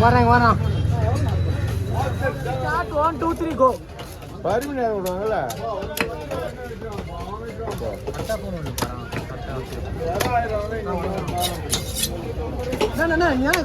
வரேன் வரேன். Start 1 2 3 go. பரிமி நேரம் விடுவாங்கல்ல. என்ன ஞான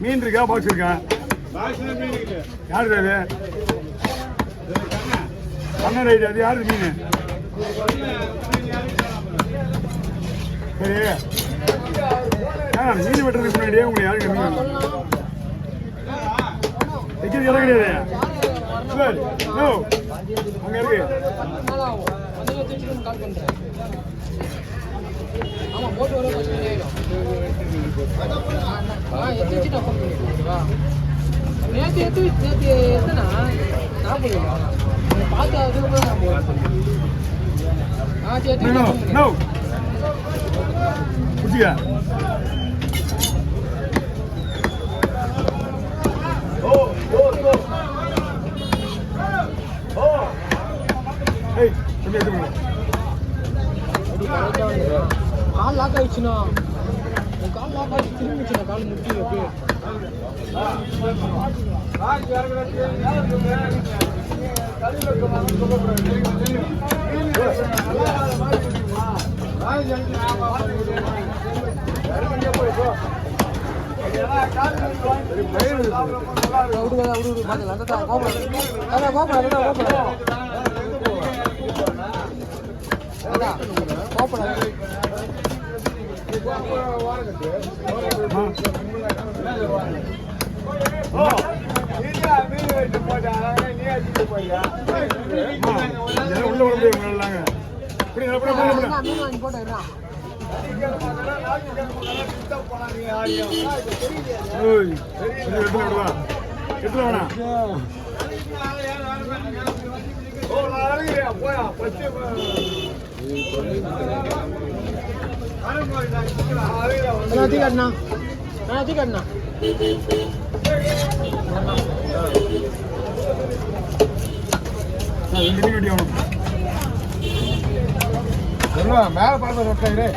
மீன் இருக்கா பாக்ஸ் இருக்கா யாரு அது அண்ணன் ரைட் அது யாரு மீன் சரி மீன் வெட்டுறதுக்கு முன்னாடியே உங்களுக்கு யாருக்கு மீன் டிக்கெட் இடம் கிடையாது சார் நோ அங்கே இருக்கு ஆமாம் போட்டு வர நேற்று எத்தனா சாப்பிடுங்க பார்த்து அதுக்கப்புறம் நோ குட்டியா கால் லாக் ஆயிடுச்சுண்ணா கால் லாக் ஆயிடுச்சு திரும்பிச்சுண்ணா கால் முட்டி அப்படியே மேல பார்த்து ரொட்டாயிரு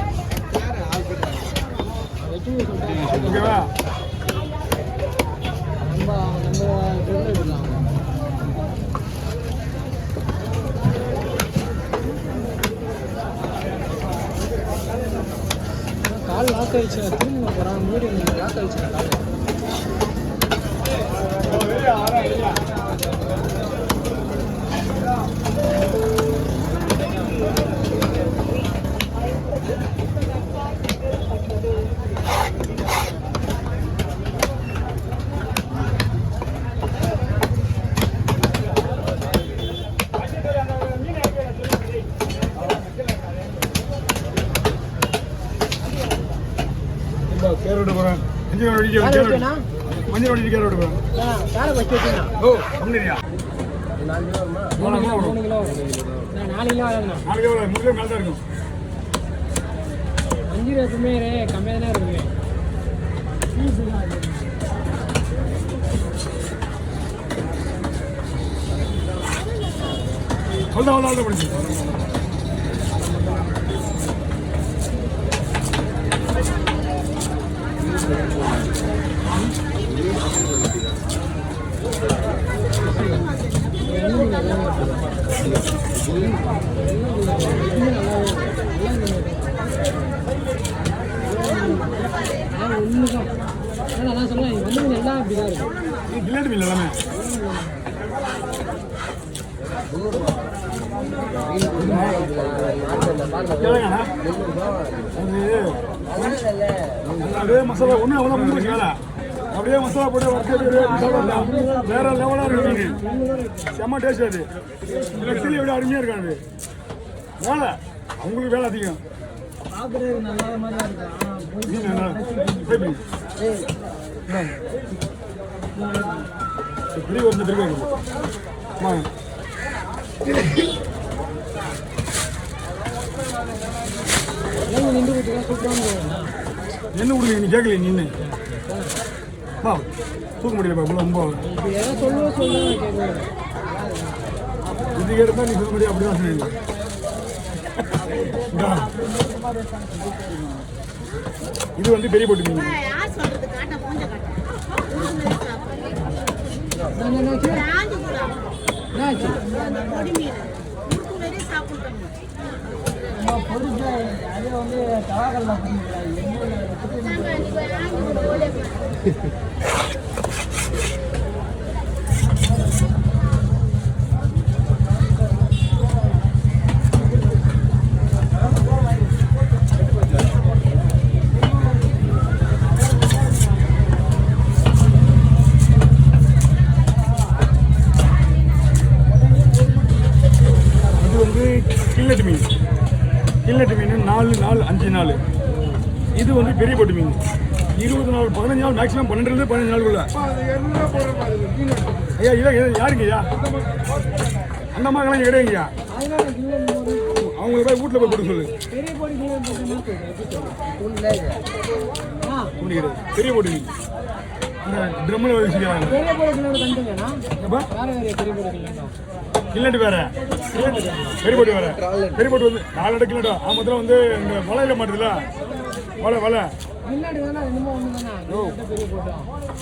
ஓகேவா கால் லாக் ஆயிடுச்சு திரும்பி போகிறான் மீடியம் லாக் ஆயிடுச்சு கால் கேரோடு போகிறேன் மஞ்சள் வண்டி கேரோடு போகிறேன் ஓ அப்படியா 4 கிலோ வருமா 3 கிலோ 4 கிலோ ஆகுதுண்ணா 4 கிலோ 3 கிலோ மேலே தான் இருக்கும் 5 கிலோ எப்பவுமே கம்மியாக தான் இருக்குமே அவ்வளோ படிச்சு அதான் சொல்லுவேன் வந்து எல்லாம் அப்படிதான் இருக்கும் கில்லாடி மீன் எல்லாமே அப்படியே மசாலா ஒன்றும் அவ்வளோ முடிஞ்சு வேலை அப்படியே மசாலா போட்டு வறுத்து வேற லெவலாக இருக்கு செம்ம டேஸ்ட் அது நெக்ஸ்ட்லி எப்படி அருமையாக இருக்காது வேலை அவங்களுக்கு வேலை அதிகம் நல்லா எப்படி பெரிய ஒரு பெரிய ஆமாம் நின்று கொடுத்துருக்கா சூப்பராக என்ன கொடுங்க நீ கேட்கல நின்று வா தூக்க முடியலப்பா இவ்வளோ ரொம்ப ஏதோ சொல்லுவேன் கேட்குறேன் இது கேட்டால் நீ சொல்ல முடியும் அப்படிதான் சொல்லுவீங்க இது வந்து பெரிய போட்டு மீன் அது வந்து தவாக்கல்ல கில்லட்டு மீன் 4 நாள் 5 நாள். இது வந்து பெரிய போட்டு மீன் 20 நாள் 15 நாள் மேக்ஸிமம் 12 15 நாளுக்குள்ள. ஐயா இல்லை யாருங்க ஐயா அந்த மாதிரிலாம் கிடையாதுங்கய்யா. அவங்கள போய் வீட்டில் போய் கொடுக்க சொல்லு. பெரிய போட்டு மீன் இந்த ட்ரம்மில் வச்சுக்கிறாங்க. கில்லட்டு வேற பெரிய போட்டு வேற. பெரிய போட்டு வந்து 4 கிலோ ஆமத்தில் வந்து இந்த வலையில மாட்டுதுல வலை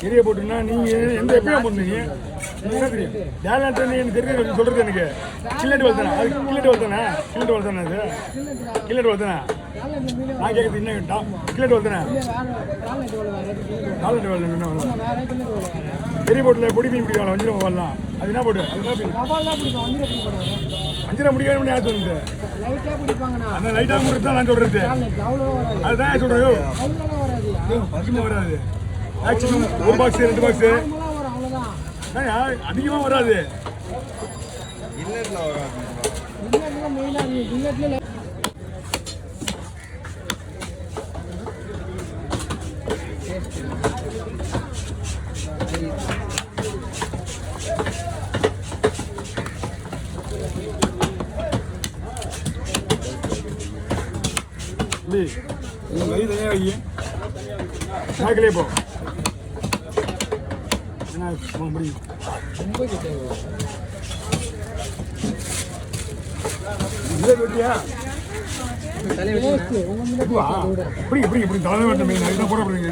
பெரிய போட்டுன்னா நீங்க எந்த எப்படியா போட்டுருந்தீங்க என்ன தெரியும் டேலண்ட் எனக்கு தெரியுது சொல்றது எனக்கு. கில்லட்டு வளர்த்தானே அது கில்லட்டு வளர்த்தானே அது கில்லட்டு வளர்த்தானே நான் கேட்குறது இன்னும் கில்லட்டு வளர்த்தானே டேலண்ட் வளர்ந்து என்ன வரலாம். பெரிய போட்டில் பொடி மீன் பிடிக்கலாம் வஞ்சிரம் வரலாம். அது என்ன போட்டு வஞ்சிரம் முடியாது யார் சொல்லுங்க அந்த லைட்டாக முடிச்சு தான் நான் சொல்றது. அதுதான் சொல்றேன் அதிகமாக வராது. மேக்ஸிமம் 1 பாக்ஸ் 2 பாக்ஸ் அதிகமாக வராது. கை தனியாக வைங்க சாக்கிலே போ என்ன முடியும் வெட்டியா இப்படி தலைமை வெட்ட மீன் போட போடுறீங்க